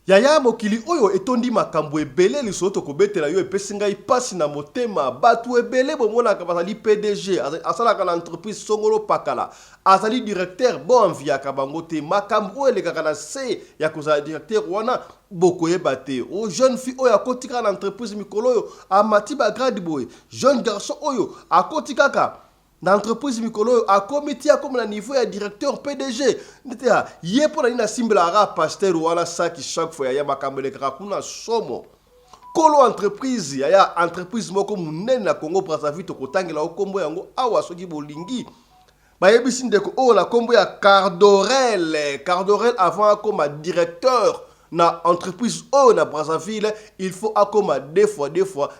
Yaya mokili oyo etondi makambo ebele lisoto kobetela yo epesi ngai pasi na motema batu ebele bomonaka bazali PDG asalaka na entreprise songolo pakala azali directeur bon enviaka bango te makambo oyo elekaka na se ya kozala directeur wana bokoyeba te o jeune fille oyo akotika na entreprise mikolo oyo amati bagrade boye jeune garçon oyo akotikaka na entreprise mikolo a comité comme na niveau ya directeur PDG nita ye pona ina simbela ra pasteur wala saki chaque fois ya makambele kakuna somo kolo entreprise ya entreprise moko munene na Congo Brazzaville kotangela okombo yango awa soki bolingi bayebisi ndeko o na kombo ya Cardorel avant comme directeur na entreprise o na Brazzaville il faut akoma deux fois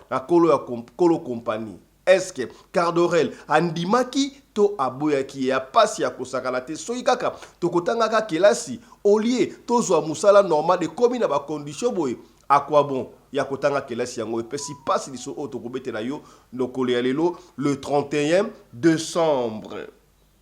na kolo compagnie. Est-ce que Cardorel andimaki to aboyaki ya pasi ya kosakana te soki kaka tokotangaka kelasi olie tozwa musala normal de komi na ba condition boye akwa bon ya kotanga kelasi yango epesi pasi liso o tokobete na yo lokolo ya lelo le 31 décembre.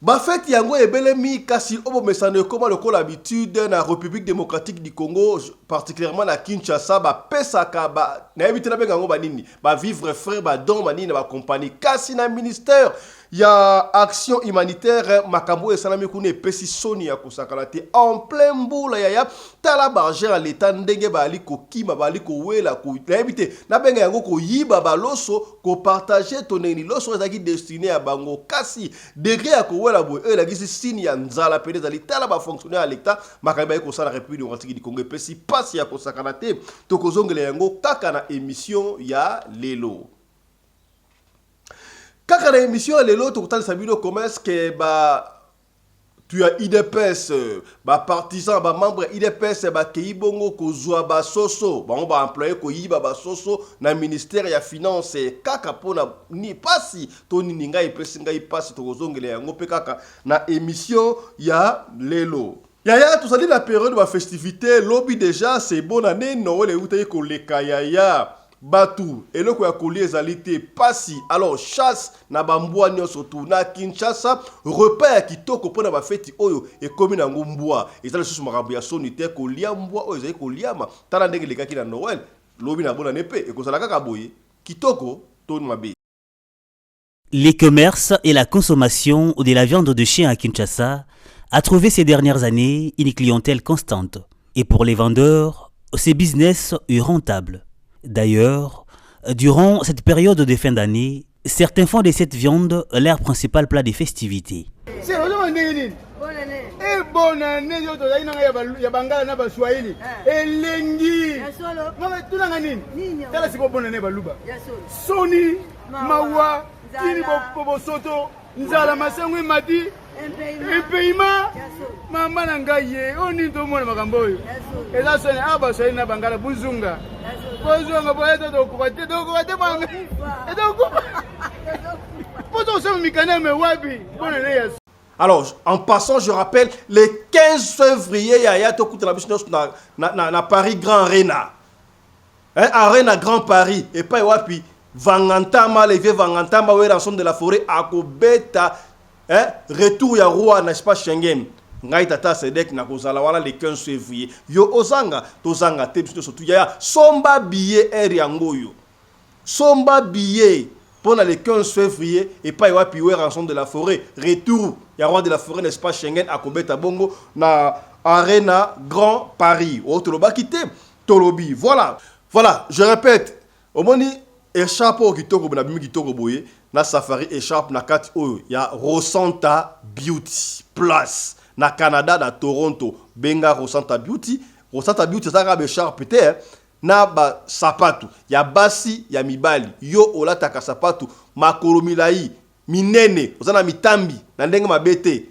Ba fête yango ebelemi kasi obo mesane comme le l'habitude na République démocratique du Congo particulièrement na Kinshasa ba pesaka ba na ebitela benga ngo banini ba vivre frère ba don manini ba compagnie kasi na ministère ya action humanitaire makambo esalami kuna epesi soni ya kosakala te en plein boule ya tala barger à l'état ndenge bali kokima bali kowela ko na ebite na benga yango ko yiba baloso ko partager toneni loso ezaki destiné à bango kasi degré ya kowela boy la gisi signe ya nzala pede zali tala ba fonctionnaire à l'état makaba ko sala République démocratique du Congo epesi pasi ya kosakala te tokozongela yango kaka na émission ya lelo. Kaka na émission lelo tokotalisa bino commerce que tu as IDPS ba partisan ba membre IDPS ba keibongo kozwa ba soso ba on ba employé ko yiba ba soso na ministère ya finance kaka pona ni pasi to ni ngai pesi ngai pasi tokozongela yango pe kaka na émission ya lelo. Yaya tout ça dit la période de la festivité lobby déjà c'est bonne année Noël et utaye ko leka yaya Batu, et le quoi collier ezalité pasi alors chasse na bambwa nyoso tu na Kinshasa repas qui toko pona ba feti oyo et comme na ngumboa et ça le sous marabu ya sonité ko liamboa oyo ezali ko liama tala ndenge lekaki na Noël lobi na bona nepe et ko sala kaka boye kitoko to mabe. Les commerces et la consommation de la viande de chien à Kinshasa a trouvé ces dernières années une clientèle constante et pour les vendeurs, ces business est rentable. D'ailleurs, durant cette période de fin d'année, certains font de cette viande leur principal plat de festivités. Bonne année, ya bangala na baswahili. Elengi. Mama tunanga nini? Tala siko bonne année baluba. Soni, mawa, kini bobo soto, nzala masangu mati. Impayement. Mama nangaye, oni to mona makambo yo. Eza soni aba soni na bangala buzunga. Buzunga boyeto do ko banga. Edo ko. Poto so mikana me wabi. Bonne année. Alors, en passant, je rappelle, le 15 février, il y a na Paris Grand Arena. Arena Grand Paris. Et pas wapi, Vangantama, les vieux Vangantama, où est rançon de la forêt, à Kobeta, retour ya roi, n'est-ce pas, Schengen. Ngai tata sedek na kozala wala le 15 février. Yo ozanga, tozanga, te, surtout, ya somba billet eri yangoyo. Somba billet. Pendant le 15 février, et pas wapi où est rançon de la forêt, retour. Il y a roi de la forêt, n'est-ce pas, Schengen, à Kobeta Bongo, na Arena Grand Paris. Au Toloba quitté, Tolobi. Voilà. Voilà, je répète. Au moni, échappe au Kitoko, na bimi Kitoko boye, na safari échappe na kati oyo. Il y a Rosanta Beauty Place. Na Canada, na Toronto. Benga Rosanta Beauty. Rosanta Beauty, ça rabe échappe peut-être. Na ba sapatu. Ya basi, ya mibali. Yo olataka sapatu. Makolo milai. Minene, ozana mitambi, na ndenge mabete.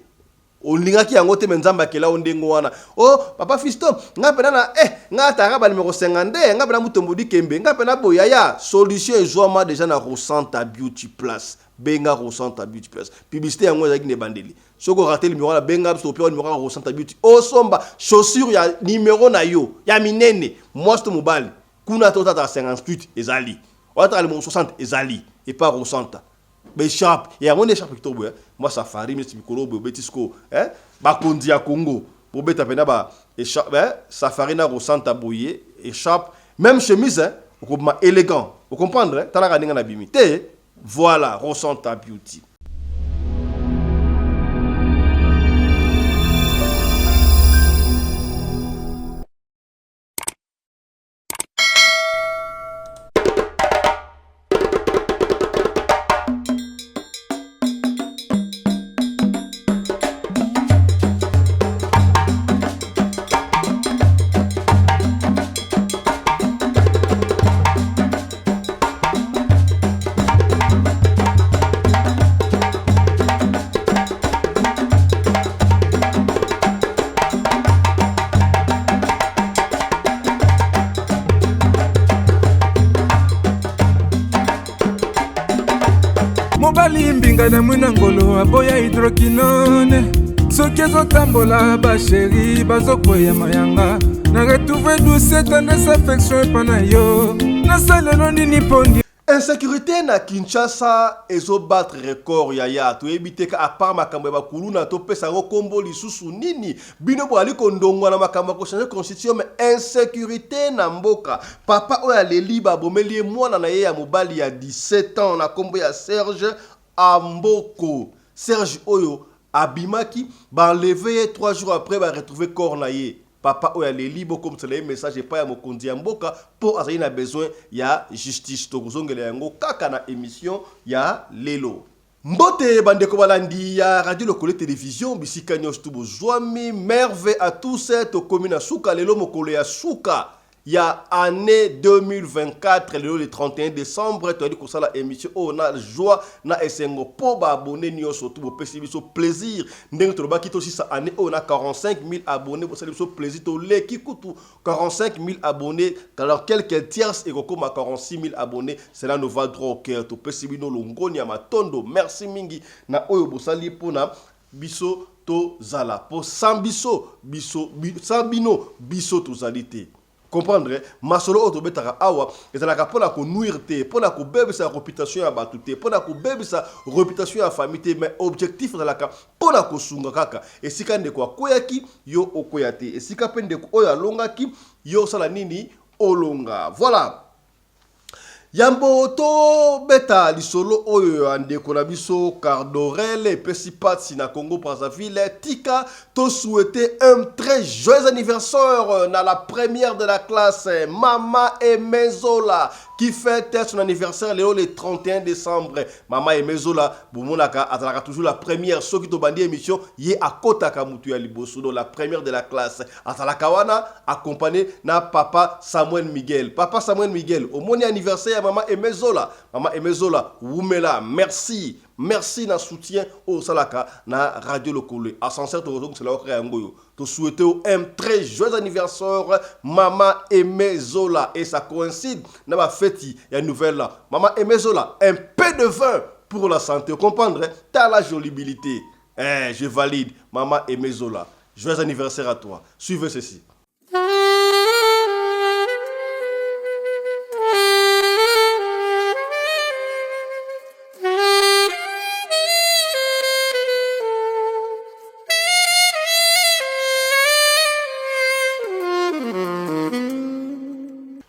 Olingaki yango te menzamba kela ondengo wana. Oh, papa Fiston, nga pena na nga taraba numéro 52, nga pena mutombodi kembe, nga pena boyaya. Solution ezwama déjà na Rosanta Beauty Place. Benga Rosanta Beauty Place. Publicité yango ezaki ne bandeli. Soko raté numéro na benga stopio numéro Rosanta Beauty. O somba chaussure ya numéro na yo, ya minene, mosto mobile. Kuna tota ta 58 ezali. Wata le 60 ezali et pas Rosanta. Échappe et à mon échappe moi safari mais mikolo betisco bakondi ya Congo pour beta pena ba échappe safari na rosanta boye échappe même chemise hein élégant vous comprendre hein tala kaninga na bimité voilà rosanta beauty. mobali mbinga na mwina ngolo aboya hydroquinone soki ezotambola basheri bazokwea mayanga na retrouve douce tendresse affection epa na yo nasalelo nini pondi. Insécurité na Kinshasa ezobattre record yaya to ebiteka à part makambo ba kuluna to pesa ngo kombo lisusu nini bino bo aliko ndongwa na makambo ko changer constitution mais insécurité na mboka papa oya leli ba bomeli mwana na ye ya mobali ya 17 ans na kombo ya Serge Amboko Serge oyo abimaki ba enlevé 3 jours après ba retrouver corps na ye papa oya leli bo comme cela message pas ya mokonzi ya mboka pour azali na besoin ya justice to kozongela yango kaka na émission ya lelo mbote bandeko balandi ya radio lokole télévision bisika nyos tu bozwami merveille à tous cette commune suka lelo mokolo ya suka ya année 2024 le 31 décembre tu as dit que ça la émission on a joie na esengo po ba abonné nyonso tu bo pesi biso plaisir ndenge to ba kito si sa année on a 45 000 abonnés pour ça biso plaisir to le kikutu 45 000 abonnés alors quelques tierces et kokoma 46 000 abonnés cela nous va droit au cœur to pesi bino longoni ya matondo merci mingi na oyo bosali pona biso to zala po sambiso biso sambino biso to zalité. Comprendre masolo otobetaka awa ezalaka pona ko nuire te pona ko bebisa réputation ya batu te pona ko bebisa réputation ya famille te mais objectif ezalaka pona ko sunga kaka esika ndeko akoyaki yo okoyate esika pe ndeko oyo alongaki yo sala nini olonga voilà. Yambo to beta lisolo oyo andeko na biso Cardorel pesi patsi na Congo Brazzaville tika to souhaiter un très joyeux anniversaire na la première de la classe Mama Emezola qui fête son anniversaire le 31 décembre. Mama Emezola bumonaka azalaka toujours la première soki to bandi émission ye akotaka mutu ya liboso do la première de la classe azalaka wana accompagné na papa Samuel Miguel. Papa Samuel Miguel au mon anniversaire Mama Emezola. Mama Emezola, Wumela, merci. Merci na soutien au Salaka na Radio Lokole. Ascenseur to donc c'est là au Ngoyo. To souhaiter un très joyeux anniversaire Mama Emezola et ça coïncide na ma fête ya nouvelle là. Mama Emezola, un peu de vin pour la santé. Vous comprendrez? T'as la jolibilité. Je valide Mama Emezola. Joyeux anniversaire à toi. Suivez ceci.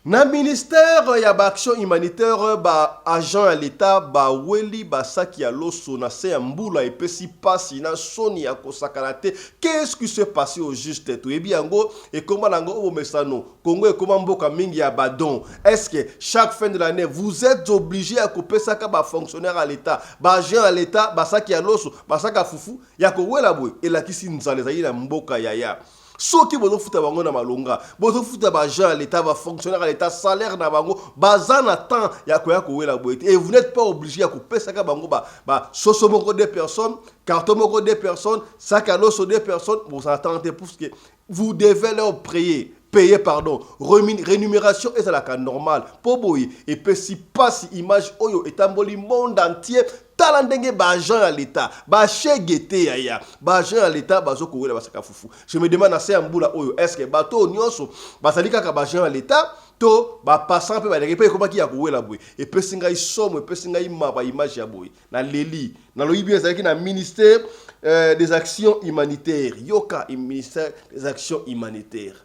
Na ministère ya ba action humanitaire ba agent à l'état ba weli ba saki ya loso na se mbula epesi pasi na soni ya kosakanate. Qu'est-ce qui s'est passé au juste to ebi yango et comment nango o mesano Congo et comment mboka mingi ya badon. Est-ce que chaque fin de l'année vous êtes obligé à couper ça ka ba fonctionnaire à l'état ba agent à l'état ba saki ya loso ba saka fufu ya ko wela boy et la kisi nzale za ina mboka yaya. Soki bozo futa bango na malonga bozo futa ba gens à l'état va fonctionnaire à l'état salaire na bango bazana temps ya ko wela boyete et vous n'êtes pas obligé à couper ça ka bango ba soso moko des personnes carton moko des personnes sac à l'os des personnes vous attendez pour que vous devez leur prier payer pardon rémunération ezalaka normal po boye et puis si passe image oyo etamboli monde entier tala ndenge ba agent ya l'état ba chegete ya ba agent ya l'état bazo kowela basaka fufu. Je me demande assez mbula oyo est-ce que bato nyonso basali kaka ba agent ya l'état to ba passant pe ba repe ko baki ya kowela boye et puis singa isomo et puis singa imaba image ya boye na leli na loyibi ezalaki na ministère des actions humanitaires yoka ministère des actions humanitaires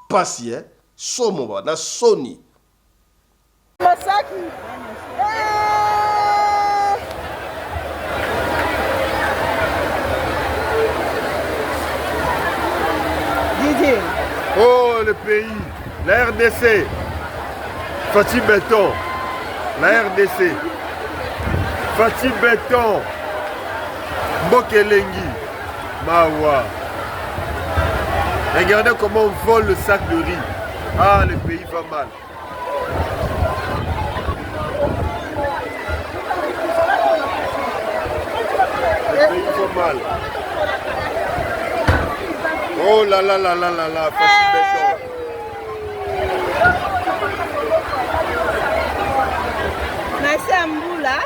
pasi somo ba na soni Masaki. Didier. Oh, le pays, la RDC, Fatih Béton, la RDC, Fatih Béton, Bokelengi, Mawa. Regardez comment on vole le sac de riz. Ah, le pays va mal. Le pays va mal. Oh là là là là là là, Fatih Béton. Nassi Mboula,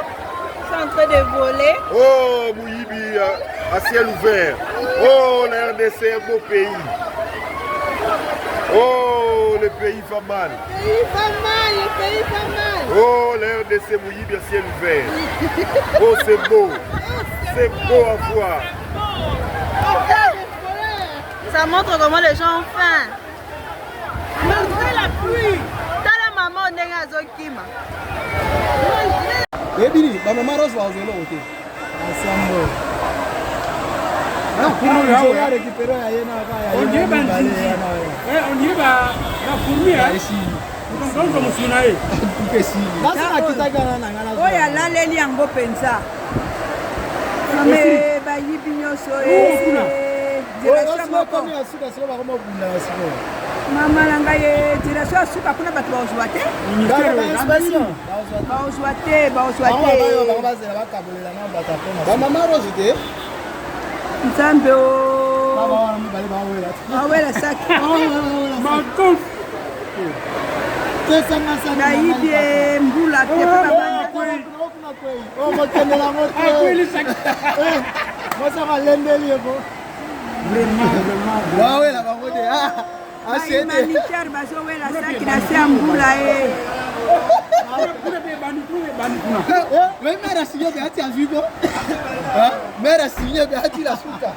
c'est en train de voler. Oh, Mouyibi, à ciel ouvert. Oh, la RDC, un beau pays. Oh, le pays va mal. Le pays va mal, le pays va mal. Oh, la RDC, Mouyibi, à ciel ouvert. Oh, c'est beau. C'est beau à voir. Ça montre comment les gens ont faim. Malgré la pluie. Tala maman ndenge azokima. Ebili, ba maman Rose va zelo ote. Ensemble. Ah, pour nous là, récupérer à yena ka ya. On dirait on dirait la fourmi hein. Ici. Donc comme sunae. Tukesi. Basa akitaka na ngala. Oya laleli yango penza. Mais ba yibi nyoso Mama nanga ye direction asuka kuna bato bazwa te. Bazwa te. Ba mama Rose te. Nzambe o. Awela saki. Makof. Tesa ngasa na ibi mbula te papa. Oh motendela moto. Akweli saki. Mosa malendeli yego. Vraiment. Ouais, la baroute. Ah, c'est humanitaire bazo wela saki na sia mbula e. Mais mère a signé Beati a vu bon. Mère a signé Beati la suka.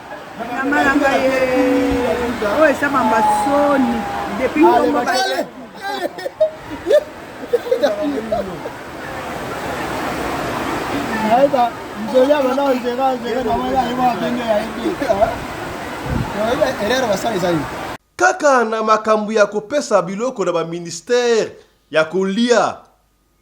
Namalanga ye. Oh, ça m'a sonné depuis qu'on m'a Aïda, je viens maintenant, je vais normalement à venir à kaka na makambu ya kopesa biloko na ba ministère ya kolia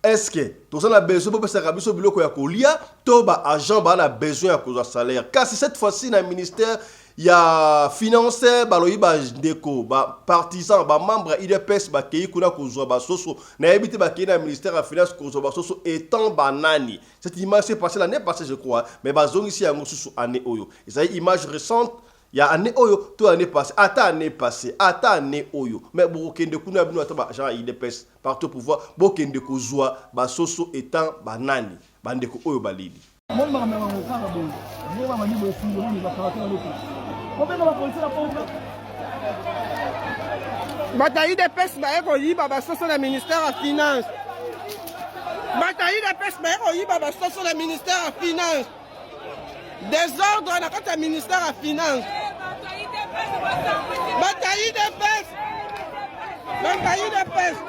eske toza na besoin pour pesa biso biloko ya kolia to ba agent ba na besoin ya kozwa salaire kasi cette fois-ci na ministère ya finance baloyi ba ndeko ba partisan ba membre IDPS ba kei kuna kozwa ba soso na ebité ba kei na ministère ya finance kozwa ba soso étant banani. Cette image s'est passée l'année passée je crois mais ba zongi si yango susu année oyo eza image récente. Il y a année oyo, tout année passée, année oyo. Mais beaucoup de kuna bino ataba genre IDPS partout pour voir beaucoup de kozwa ba soso étant banani, bandeko oyo balidi. Bata IDPS ba eko yiba ba soso na ministère ya finance. Bata IDPS ba eko yiba ba soso na ministère ya finance. Désordre na kata ministère ya finance. Bataille de pêche. Bataille de pêche.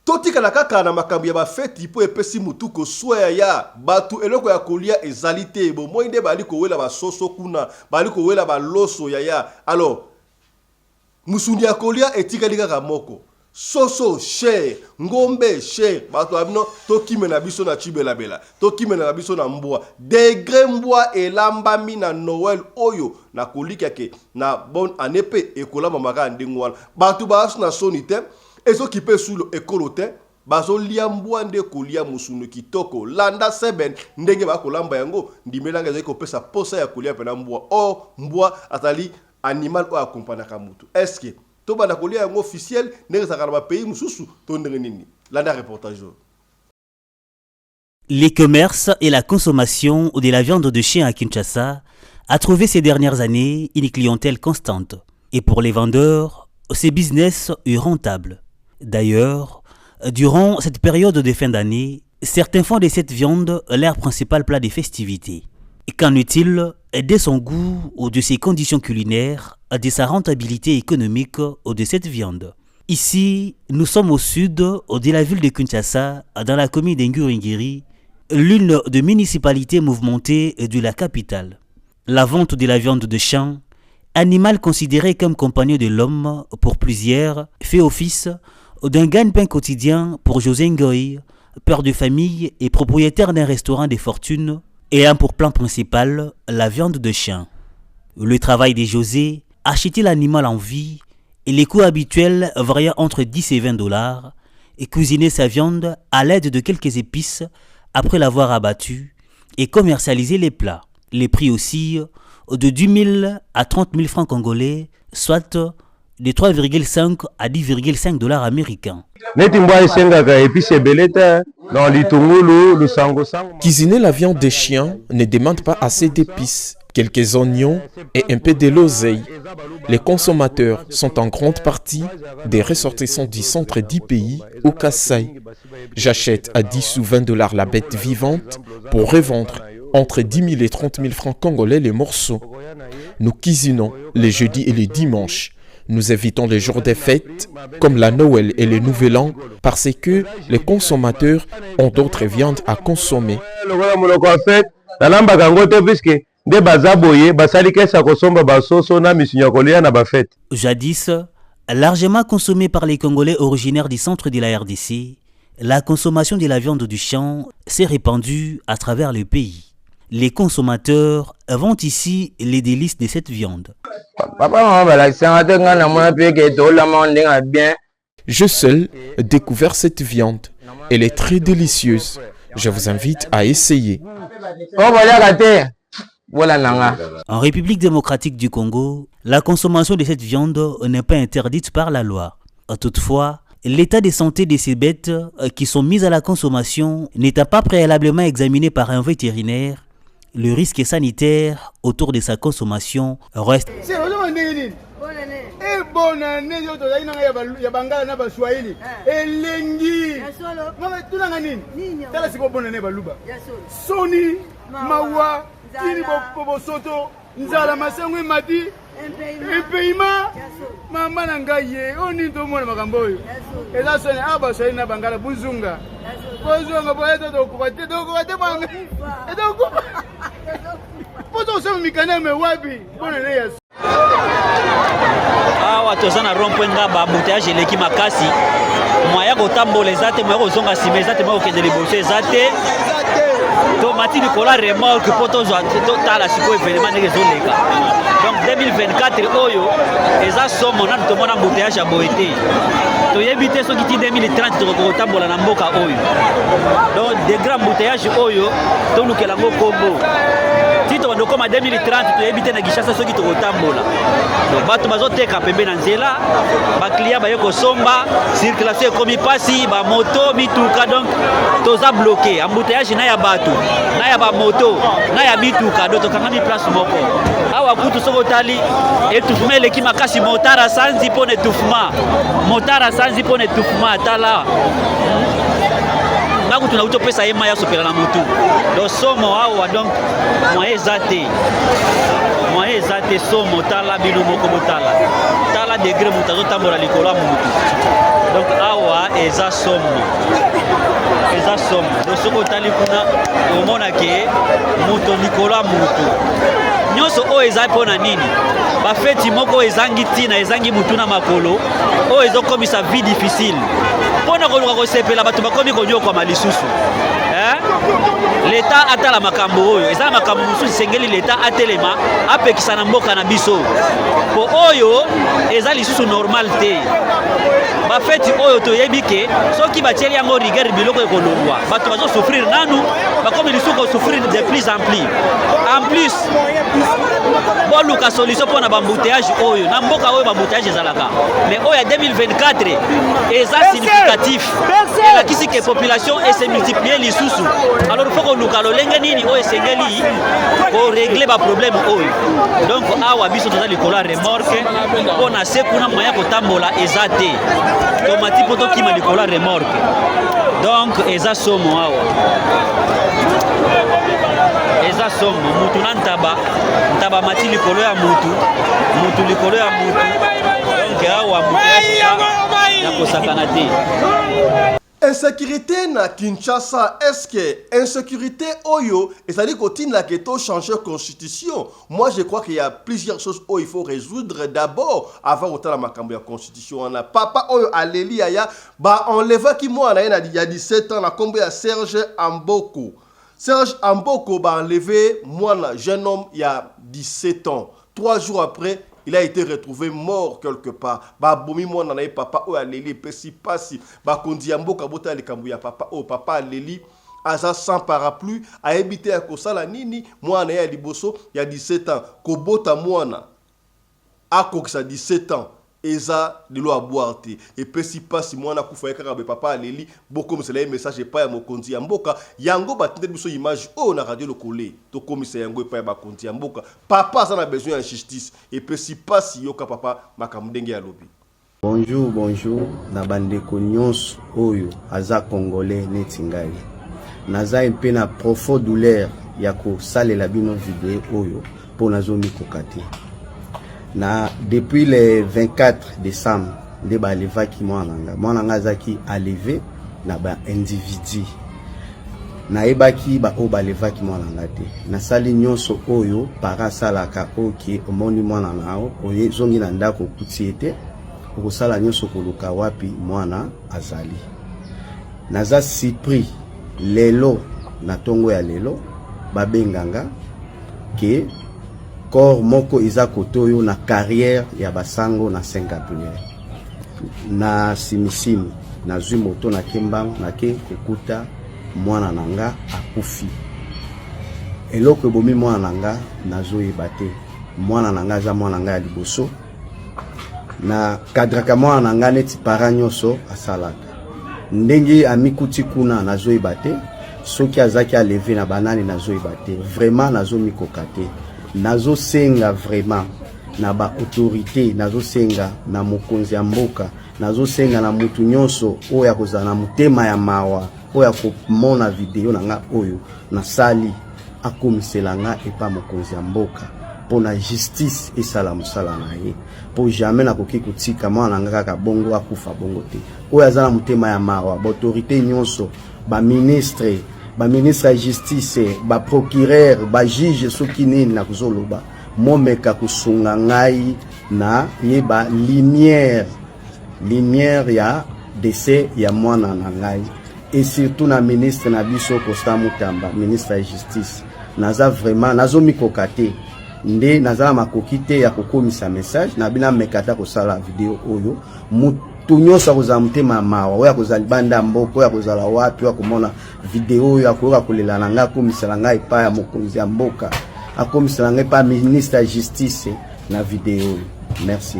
Totika na kaka na makambi ya bafeti po epesi mutu ko soya ya batu eloko ya kolia ezalite bo moinde bali ko wela ba soso kuna bali ko wela ba loso ya alors Musundi ya kolia etikali kaka moko. Soso cher, ngombe cher, bato abino tokime na biso na chibela bela, tokime na biso na mbwa. Degré mbwa elambami na Noël oyo na kolika ke na bonne année pe ekolamba maka ndengwana. Bato baso na sonite, ezo kipe sulo ekolote, bazo lia mbwa nde kolia musunu kitoko. Landa seben ndenge bakolamba yango, ndimelanga ezo kopesa posa ya kolia pena mbwa. O mbwa atali animal o akompana kamutu. Eske Toba na kolia yango officiel nenge sakaraba pays mususu to ndenge nini. Landa reportage. Les commerces et la consommation de la viande de chien à Kinshasa a trouvé ces dernières années une clientèle constante. Et pour les vendeurs, ces business est rentable. D'ailleurs, durant cette période de fin d'année, certains font de cette viande leur principal plat des festivités. Qu'en est-il de son goût ou de ses conditions culinaires, de sa rentabilité économique ou de cette viande? Ici, nous sommes au sud de la ville de Kinshasa, dans la commune d'Nguringiri, l'une des municipalités mouvementées de la capitale. La vente de la viande de chien, animal considéré comme compagnon de l'homme pour plusieurs, fait office d'un gagne-pain quotidien pour José Ngoï, père de famille et propriétaire d'un restaurant de fortune, ayant pour plan principal la viande de chien. Le travail de José, acheter l'animal en vie et les coûts habituels variant entre 10 et 20 $, et cuisiner sa viande à l'aide de quelques épices après l'avoir abattu et commercialiser les plats. Les prix oscillent de 10 000 à 30 000 francs congolais, soit de 3,5 à 10,5 $ américains. Cuisiner la viande des chiens ne demande pas assez d'épices, quelques oignons et un peu de l'oseille. Les consommateurs sont en grande partie des ressortissants du centre du pays au Kasaï. J'achète à 10 ou 20 $ la bête vivante pour revendre entre 10 000 et 30 000 francs congolais les morceaux. Nous cuisinons les jeudis et les dimanches. Nous évitons les jours des fêtes, comme la Noël et le Nouvel An, parce que les consommateurs ont d'autres viandes à consommer. Jadis, largement consommée par les Congolais originaires du centre de la RDC, la consommation de la viande du chien s'est répandue à travers le pays. Les consommateurs vendent ici les délices de cette viande. Je seul ai découvert cette viande. Elle est très délicieuse. Je vous invite à essayer. En République démocratique du Congo, la consommation de cette viande n'est pas interdite par la loi. Toutefois, l'état de santé de ces bêtes qui sont mises à la consommation n'étant pas préalablement examiné par un vétérinaire, le risque sanitaire autour de sa consommation reste. awa toza na rond-point ngaba embouteillage eleki makasi moya kotambola eza te moya kozonga nsima eza te moya kokende liboso eza te tomati likolo ya remorke mpo totala sikoyo événement ndenge ezoleka. Donc 2024 oyo eza somo nanu tomona embouteillage ya boye te toyebi te soki ti 2030 tokoki kotambola na mboka oyo. Donc de grand embouteillage oyo tolukela yango kombo ti tokende koma 2030 toyebi te na Kinshasa soki tokotambola. Donc bato bazoteka pembe na nzela, bakliya baye kosomba, circulation ekomi pasi, bamoto mituka, donc toza bloqué. Embouteillage na ya bato, na ya bamoto, na ya mituka, donc tokangami place moko. Awa kutu soko otali étouffement eleki makasi, motara sanzi mpo na étouffement, motara sanzi mpo na étouffement tala ngaku tunauti opesa ye maya sopela na motu. Donc somo awa donc moyen eza te somo tala bino moko botala tala degré moto azotambola likolo ya motu. donc awa eza somme donc soki otali kuna omona ke moto likolo ya motu nyonso oyo eza mpona nini bafeti moko oyo ezangi ntina ezangi motu na makolo oyo ezokomisa vie difficile mpona koluka kosepela bato bakomi konyokwama lisusu leta atala makambo oyo eza na makambo mosusu esengeli leta atelema apekisa na mboka na biso po oyo eza lisusu normal te bafeti oyo toyebi ke soki batieli yango rigueur biloko ekolongwa bato bazosouffrir nanu bakomi lisusu kosouffrir de plus en plus boluka solution mpona bambouteillage oyo na mboka oyo bambouteillage ezalaka mais oyo ya 2024 eza significatif elakisi ke population ese multiplier lisusu alors faut koluka lolenge nini oyo esengeli koregle baproblème oyo donc awa biso toza likolo ya remorke mpona se kuna moya kotambola eza te tomati mpo tokima likolo ya remorke donc eza somo awa eza somo mutu na ntaba mati likolo ya mutu likolo ya mutu donc awa mutu ya kosakana te. Insécurité na Kinshasa, est-ce que insécurité oyo, et ça dit qu'on a changer la constitution. Moi je crois qu'il y a plusieurs choses où il faut résoudre d'abord avant autant la macambo la constitution. On a papa oyo aleli aya ba enleva qui moi il y a 17 ans la combo ya Serge Amboko. Serge Amboko ba enlevé moi jeune homme il y a 17 ans. 3 jours après il a été retrouvé mort quelque part. Ba bomi mo na papa o aleli pesi pasi ba kondi mboka bota likambu ya papa o papa aleli aza sans parapluie a habité à kosala nini mwana ya liboso ya 17 ans kobota mwana a kokisa 17 ans eza lilo a boire te et pesi pasi mwana kufa ekaka be papa aleli boko msela message pa ya mokonzi ya mboka yango batinde biso image o na radio lokole to komisa yango pa ya bakonzi ya mboka papa ça na besoin de justice et pesi pasi yoka papa makamdenge ya lobi. Bonjour na bandeko nyonso oyo aza congolais neti ngai naza mpe na profond douleur ya kosalela bino video oyo po nazomi kokate na depuis le 24 décembre nde balevaki mwana nga azaki alevé na ba individu nayebaki ba o balevaki mwana nga te nasali nyonso oyo para salaka oke omoni mwana nao oye zongi na ndako kuti ete okosala nyonso koluka wapi mwana azali naza surpris lelo na tongo ya lelo babenganga ke corps moko iza kotoyo na carrière ya basango na Singapour na simisimi na zwi moto na kembang na ke kokuta mwana nanga akufi eloko bomi mwana nanga nazoyeba te mwana nanga za mwana nanga ya liboso na kadraka mwana nanga neti para nyonso asalaka ndenge amikuti kuna nazoyeba te soki azaki aleve na banani nazoyeba te vraiment nazomikoka te nazo senga vraiment na ba autorité nazo senga na mokonzi ya mboka nazo senga na mutu nyonso oyo akozala na mutema ya mawa oyo akomona video na nga oyo na sali akomisela nga epa mokonzi ya mboka pona justice esala musala na ye po jamais nakoki kotika mwana nga kaka bongo akufa bongo te oyo azala mutema ya mawa ba autorité nyonso ba ministre ya justice ba procureur ba juge soki nini na kozoloba momeka kusunga ngai na yeba lumière ya décès ya mwana na ngai et surtout na ministre na biso Constant Mutamba ministre ya justice naza vraiment nazomikoka te nde nazala makoki te ya kokomisa message na bina mekata kosala video oyo tunyosa kozala mutema mawa oya kozala banda mboko oya kozala wapi oya komona video oyo akoyoka kolela na ngai akomisela ngai epa ya mokonzi ya mboka akomisela ngai epa ministre ya justice na video oyo merci.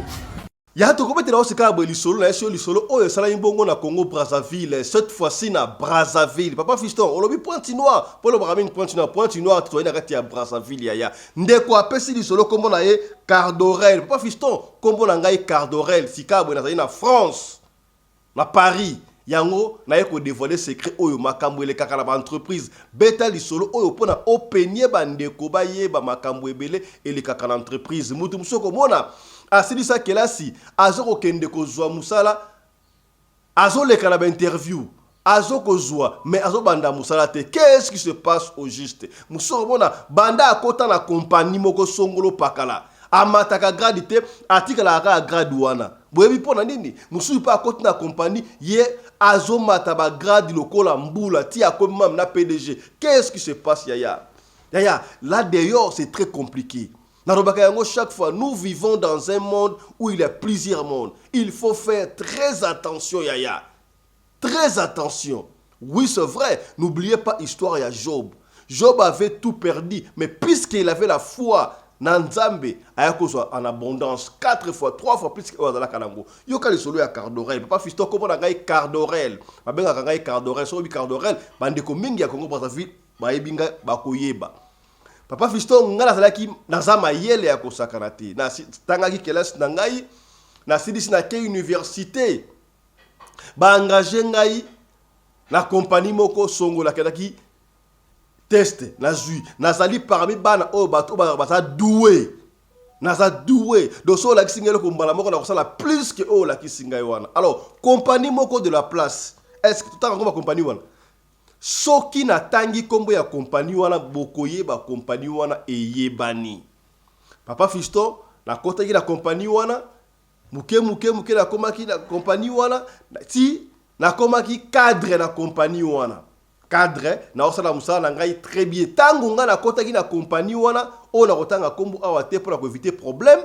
Ya to kobetela osika bo lisolo na esio lisolo oyo sala imbongo na Congo Brazzaville cette fois-ci na Brazzaville papa fiston olobi pointi noir polo baramine pointi noir to ina kati ya Brazzaville ya ndeko apesi lisolo kombo na ye Cardorel papa fiston kombo na ngai Cardorel sikabwe na na France na Paris yango na ye ko dévoiler secret oyo makambo ele kaka na ba entreprise beta lisolo oyo pona openie bandeko ba ye ba makambo ebele ele kaka na entreprise mutu musoko mona asilisa kelasi azoko kende kozwa musala azo le kana interview azo kozwa mais azo banda musala te. Qu'est-ce qui se passe au juste? Musoro bona banda akota na compagnie moko songolo pakala amataka grade te atika la grade wana boyebi pona nini musu pa akota na compagnie ye azo mata ba grade lokola mbula ti akomi mam na PDG. Qu'est-ce qui se passe yaya? Yaya, là d'ailleurs c'est très compliqué. Chaque fois, nous vivons dans un monde où il y a plusieurs mondes. Il faut faire très attention, Yaya. Très attention. Oui, c'est vrai. N'oubliez pas l'histoire de Job. Job avait tout perdu. Mais puisqu'il avait la foi dans Nzambe, en abondance, 4 fois, 3 fois plus que dans Kanango. Il y a solo ya Cardorel. Papa Fisto, comment on a gagné Cardorel? Ma ben a gagné Cardorel. Sur Cardorel, bandeko mingi ya Congo Brazzaville, baebinga bakoyeba. Papa Fiston ngala salaki nazama yele ya kosakana te na tangaki kelas na ngai na sidisi na ke université ba engagé ngai na compagnie moko songo la kedaki test na zui nazali parmi bana o bato ba sa doué naza doué do so la kisingelo ko mbala moko na kosala plus que o la kisinga wana. Alors compagnie moko de la place, est-ce que tout en compagnie wana soki na tangi kombo ya compagnie wana bokoye ba compagnie wana eyebani. Papa Fisto na kota ki na compagnie wana muke na komaki na compagnie wana ti na komaki cadre na compagnie wana. Cadre na osala musala na ngai très bien. Tango nga na kota ki na compagnie wana o na kotanga kombo awa te pour éviter problème.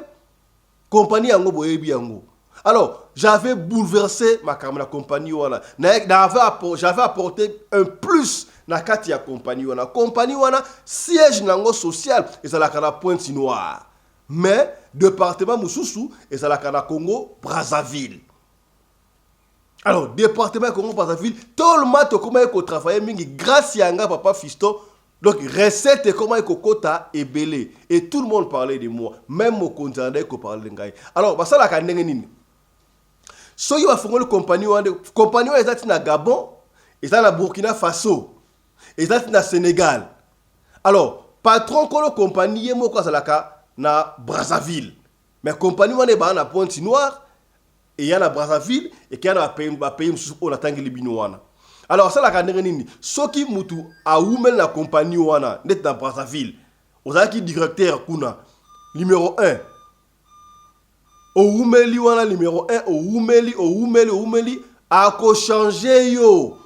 Compagnie yango boyebi yango. Alors, j'avais bouleversé ma compagnie. J'avais apporté un plus na kati ya compagnie. Compagnie siège nango social et ça la kana Pointe Noire. Mais département Moussousou et ça la kana Congo Brazzaville. Alors, département Congo Brazzaville, tout le monde comment il travaille mingi grâce à nga papa Fisto. Donc, recette comment il kota et belé et tout le monde parlait de moi, même mon continent ko parlait de ngai. Alors, bah ça la kana nini. So you have found compagnie est na Gabon, est na Burkina Faso, est na Sénégal. Alors, patron ko compagnie moko salaka na Brazzaville. Mais compagnie wana ba na Pointe Noire et ya na Brazzaville et qui na pays on atangi libino wana. Alors ça la kanere nini? Soki mutu a umel na compagnie wana net na Brazzaville. Ozaki directeur kuna numéro 1. Oumeli wana numéro 1, Oumeli, ako changer yo.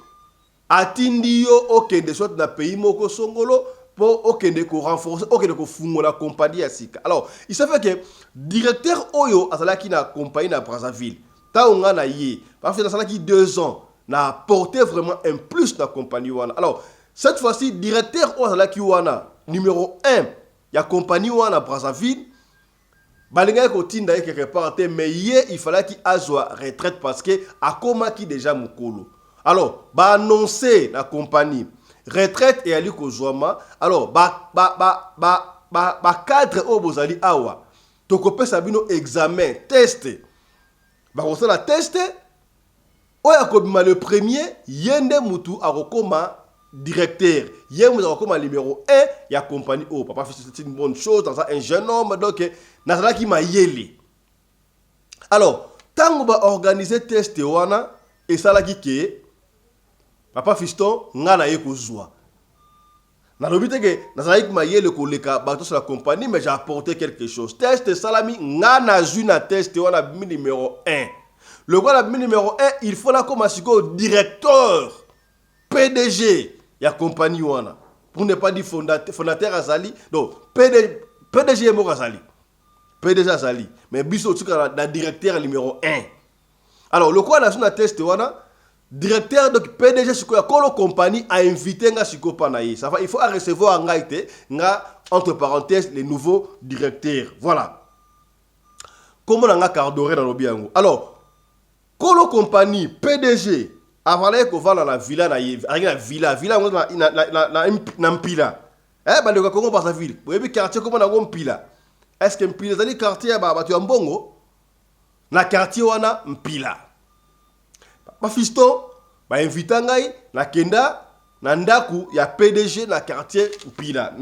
Atindi yo okende soit na pays moko songolo pour okende ko renforcer, okende ko fungola compagnie ya sika. Alors, il se fait que directeur Oyo azalaki na compagnie na Brazzaville. Ta onga na ye, parce que azalaki 2 ans, na apporté vraiment un plus na compagnie wana. Alors, cette fois-ci directeur Oyo azalaki wana numéro 1 ya compagnie wana Brazzaville. Balinga ko tinda quelque part mais hier il fallait qu'il azwa retraite parce que akoma ki déjà mukolo. Alors ba annoncer la compagnie retraite et ali ko zoma. Alors ba cadre o bozali awa to ko pesa bino examen test ba ko la test oya ko bima le premier yende mutu akokoma directeur, hier nous avons comme numéro 1, il y a compagnie. Oh, papa fait c'est une bonne chose, dans un jeune homme, donc, Nazala qui m'a yélé. Alors, tant qu'on va organiser test wana, et ça là qui papa Fiston, ngana yeko zwa. Na lobite que Nazala qui m'a yélé koleka, bateau sur la compagnie, mais j'ai apporté quelque chose. Test salami, ngana juna test wana numéro 1. Le roi la numéro 1, il faut la commencer au directeur, PDG. Il y a compagnie wana pour ne pas dire fondateur Azali donc PDG mo Azali PDG Azali mais biso tu la directeur numéro 1. Alors le quoi national test wana directeur donc PDG siko ya kolo compagnie a invité nga siko panaye ça va il faut recevoir ngaite nga entre parenthèses les nouveaux directeurs. Voilà comment nga cardoré dans lobiango. Alors kolo compagnie PDG avalé ko vana na villa na villa na mpila bande ko Congo Brazzaville boyebi quartier comment na mpila est-ce que mpila zali quartier ba batu ya mbongo na quartier wana mpila ba Fisto ba invita ngai na kenda na ndaku ya PDG na quartier mpila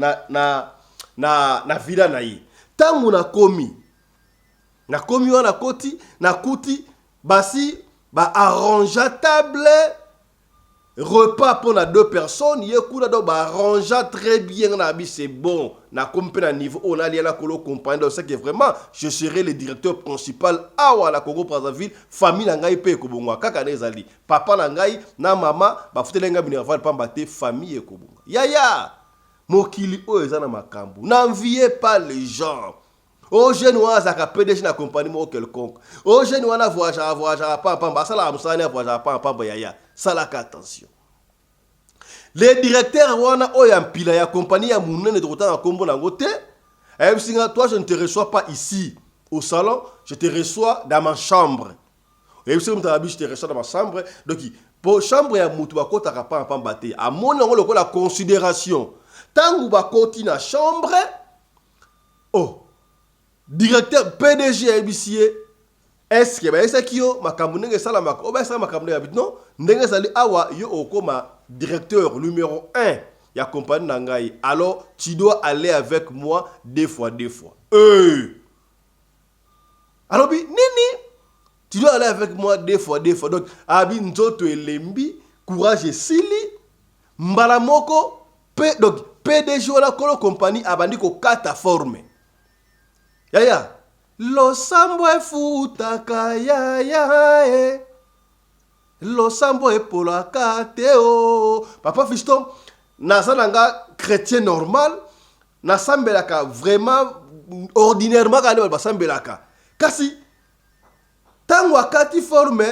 na villa na ye tangu na komi wana koti na kuti basi arrange table repas pour na 2 personnes yekuna do arrange très bien na bi c'est bon na compé niveau on a lié la colo compagnie donc c'est que vraiment je serai le directeur principal awa la Congo Brazzaville famille na ngai pe ko bongwa kaka nezali papa na ngai na mama ba futela ngai minerval pamba te famille ko bongwa yaya mokili o ezana makambu n'enviez pas les gens. Au jeune ouazaka PDG na compagnie mo quelconque. Au jeune ouana voyagera pas pamba sala amsani voyagera pas pamba yaya. Salaka attention. Les directeurs ouana oyampila ya compagnie ya munene de rota na kombo na ngote. Singa toi je ne te reçois pas ici au salon, je te reçois dans ma chambre. Et si je te reçois dans ma chambre, donc pour chambre ya mutu bakota ka pa pamba te. A mon ngo la considération. Tangu bakoti na chambre. Oh directeur PDG ABC est-ce que ba esa kiyo makambu ndenge sala mako oba sala makambu ya bit non ndenge sali awa yo okoma directeur numéro 1 ya compagnie na ngai alors tu dois aller avec moi deux fois alors bi nini tu dois aller avec moi deux fois donc abi nzoto elembi courage sili mbala moko donc PDG wala kolo compagnie abandi ko kata forme. Yaya, losambo efutaka yaya losambo epolaka teo. Papa Fiston, nasalanga chrétien normal, nasambelaka vraiment ordinairement quand basambelaka. Kasi tango akati forme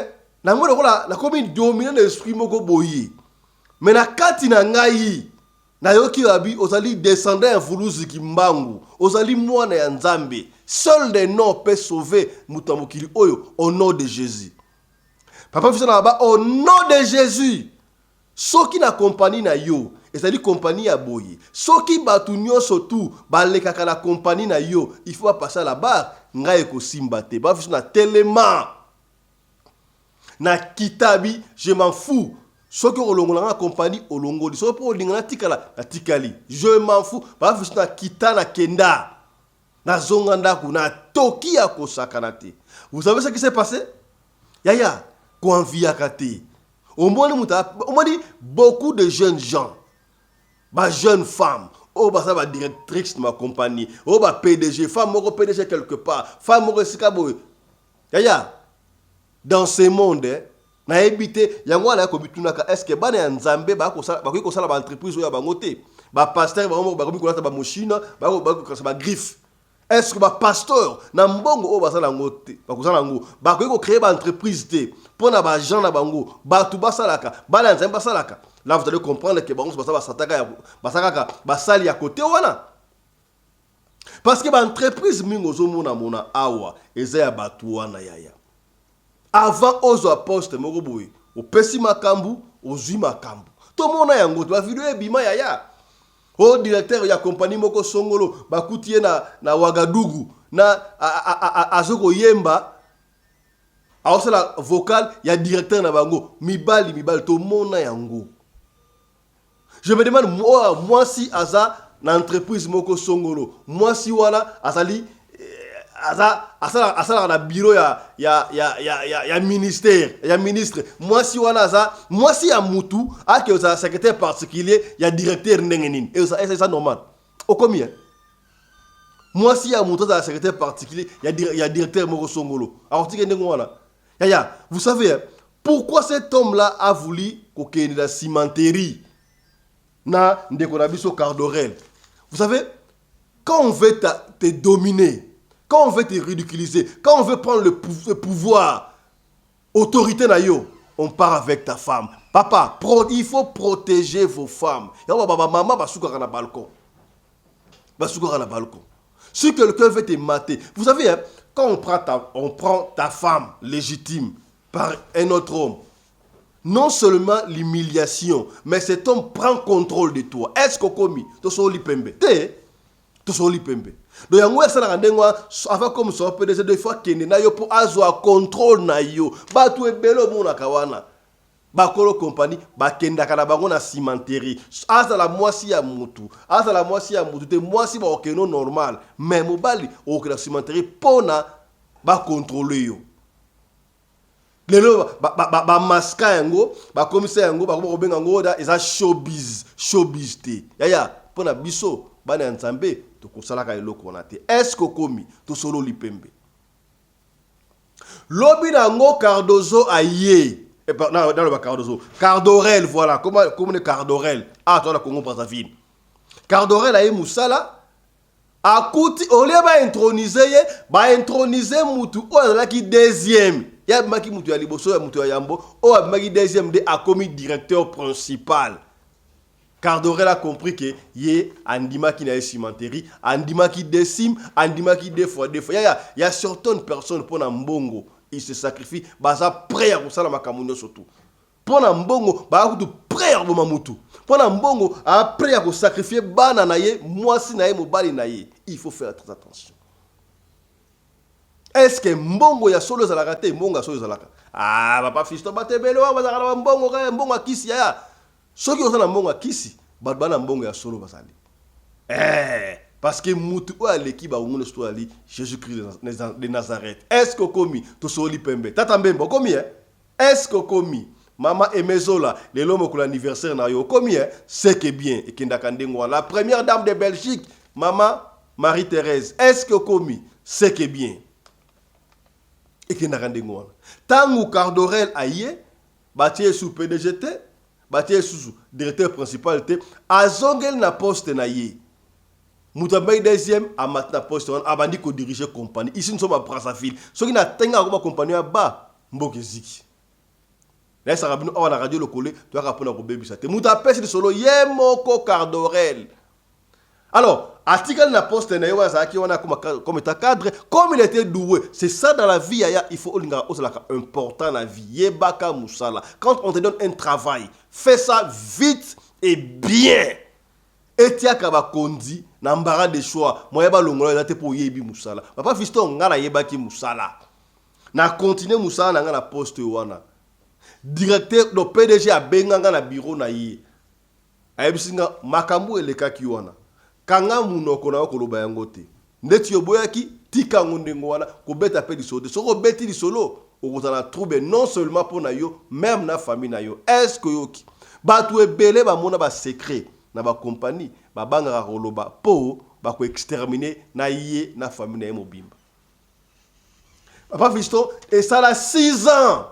na ngolo kola na komi dominer l'esprit moko boyi. Mais na kati na ngai na yoki abi ozali descendant vuluzi kimbangu ozali mwana ya nzambe seul des noms peut sauver mutamukili oyo au nom de Jésus. Papa Fiston na ba au nom de Jésus soki na compagnie na yo ezali compagnie ya boye soki batu nyonso tu balekaka na compagnie na yo il faut passer la barre ngai ko simba te ba Fiston na tellement na kitabi je m'en fous. Ce que olongolanga compagnie olongoli so po lingana tikala na tikali je m'en fous ba Fiston kita na kenda na zonganda kuna toki ya kosakanate. Vous savez ce qui s'est passé? Yaya ko envia kate on dit beaucoup de jeunes gens ba jeunes femmes oh ba ça ba directrice de ma compagnie oh ba PDG femme moko PDG quelque part femme moko sikabo yaya dans ce monde na ebité yango ala ko bitunaka est-ce que bana ya nzambe ba ko sala ba entreprise oya bango te ba pasteur ba ko bikolata ba machine ba ko ba griffe est-ce que ba pasteur na mbongo o ba sala ngote ba ko sala ngo ba ko créer ba entreprise te pona ba gens na bango ba tu ba salaka bana nzambe ba salaka là vous allez comprendre que bango ba sataka ba sakaka ba sali ya côté wana parce que ba entreprise mingo zo mona awa eza ya batu wana yaya. Avant aux postes mogoboui au pesi makambu au zui makambu to mona yango to video ebima yaya au directeur ya compagnie moko songolo bakutie na Ouagadougou na azoko yemba awosala vocal ya directeur na bango mibali to mona yango. Je me demande moi si aza na entreprise moko songolo moi si wana azali asala na bureau ya ministère ya ministre moi si wana za moi si ya mutu ake za secrétaire particulier ya directeur ndengenini et ça normal au combien moi si ya mutu za secrétaire particulier ya directeur moko songolo alors tike ndengo wana yaya vous savez pourquoi cet homme là a voulu kokende la cimenterie na ndeko na biso Cardorel. Vous savez quand on veut te dominer, quand on veut te ridiculiser, quand on veut prendre le pouvoir, autorité na yo, on part avec ta femme. Papa, il faut protéger vos femmes. Maman va souka na balcon. Va souka na balcon. Si quelqu'un veut te mater, vous savez, hein, quand on prend ta femme légitime par un autre homme, non seulement l'humiliation, mais cet homme prend contrôle de toi. Est-ce qu'on commis? Tosoli pembe. Tosoli pembe. Donc yango esa na ndengwa avant comme ça peut des fois kende na yo pour azwa contrôle na yo batu ebelo mona kawana bakolo compagnie bakenda kana bango na cimenterie asa la moisi ya mutu te moisi ba okeno normal mais mobali okela cimenterie pona ba contrôler yo lelo maska yango bakomisa yango bakobenga yango da eza showbiz te yaya mpona biso bana ya nzambe tokosalaka eloko wana te. Est-ce que komi tosolo lipembe lobi nango Cardozo aye dans le Cardozo Cardorel, voilà comment est Cardorel toi la Congo Brazzaville Cardorel aye musala akuti ole ba introniser mutu o azalaki deuxième ya maki mutu ya liboso ya mutu ya yambo o abimaki deuxième de akomi directeur principal. Cardorel a compris que yé andimaki na cimenterie andimaki décime andimaki deux fois il y a certaines personnes pour na mbongo ils se sacrifient baza prêt à kusala makamunyo surtout pour na mbongo ba kutu prêt à bomamutu pour na mbongo après à sacrifier bana na ye mwasi na ye mobali na ye. Il faut faire très attention. Est-ce que mbongo ya solo zalaka te mbongo ya solo zalaka papa fisto batebelo bazala mbongo akisi ya soki osana mbongo akisi bana mbongo ya solo bazali parce que mutu o aleki ba ngone sto ali Jésus-Christ de Nazareth. Est-ce que komi to soli pembe tata mbembo komi est-ce que komi Mama Emezola, les l'homme pour l'anniversaire na yo komi c'est que bien et kindaka ndengwa la première dame de Belgique Maman Marie-Thérèse. Est-ce que komi c'est que bien et kindaka ndengwa tangu Cardorel aye batie sous PDGT batie sous directeur principal te azongel na poste na ye mutabay deuxième a maintenant poste on abandi ko diriger compagnie ici nous sommes à Brazzaville ce qui na tenga ko compagnie ba mboke ziki. Là, ça rabino on a radio le collé, tu as rappelé au bébé ça. Te muta pèse de solo yemoko Cardorel. Alors, article na poste na yo za ki on a comme état cadre, comme il était doué. C'est ça dans la vie il faut olinga osala important dans la vie. Yebaka musala. Quand on te donne un travail, fais ça vite et bien. Et tia kaba kondi na mbara de choix. Moyeba longola za te pour yebi musala. Papa fiston ngala yebaki musala. Na continuer musala na poste wana. Directeur do PDG a benganga na bureau na ye ayebisinga makambu elekaki wana kanga munoko na koloba yango te ndeti yoboyaki tika ngondengo wana ko beta pe disolo soko beti disolo okotana trouble non seulement pour na yo même na famille na yo. Est-ce que yoki batu ebele ba mona ba secret na ba compagnie ba banga koloba po ba ko exterminer na ye na famille na ye mobimba papa fisto et ça la 6 ans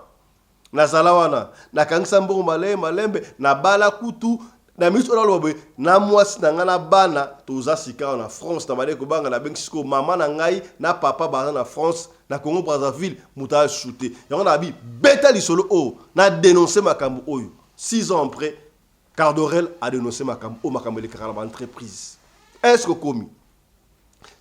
na zalawana na kangisa mbongo malembe na bala kutu na miso na lobe na mwasi na ngana bana toza sika na France na bale ko banga na Mexico mama na ngai na papa bana na France na Congo Brazzaville muta shooté yango na bi beta li solo na dénoncer makambo oyo 6 ans après Cardorel a dénoncé makambo le karaba entreprise. Est-ce que komi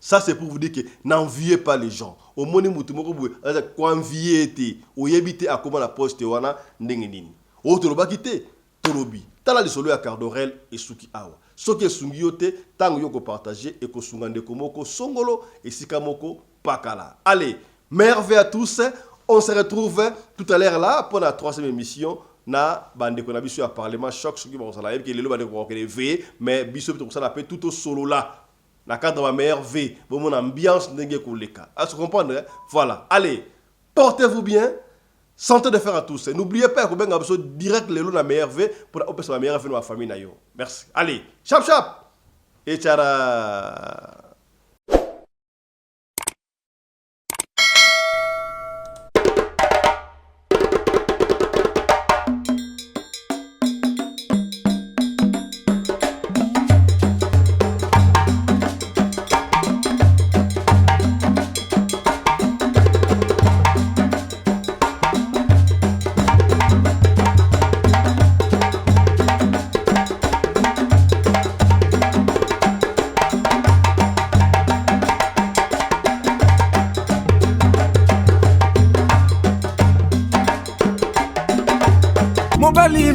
ça c'est pour vous dire que n'enviez pas les gens. Au moni mutu moko boue, quoi envier été, au yebité à comment la poste wana ndenge nini. O toloba kité, tolobi. Tala li solo ya Cardorel et suki awa. Soki sungi yote, tango yoko partager et ko sungande komoko songolo et sikamoko pakala. Allez, merveille à tous. On se retrouve tout à l'heure là pour la 3e émission. Na bande ko na biso ya parlement choc soki ba sala yebike lelo bande ko veiller mais biso to sala pe tout au solo là. La cadre va meilleure vie, mon ambiance n'est pas leka. À se comprendre, voilà. Allez, portez-vous bien, santé de faire à tous. N'oubliez pas que vous avez direct les lots la meilleure vie pour la meilleure vie de ma famille. Merci. Allez, chap et tchara.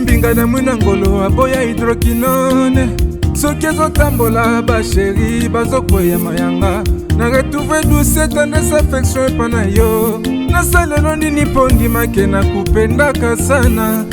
Mbinga na mwina ngolo aboya hydroquinone soki ezotambola basheri bazokweya mayanga na retrouve douce tendresse affection epa na yo nasalelo nini mpo ndimake na kupendaka sana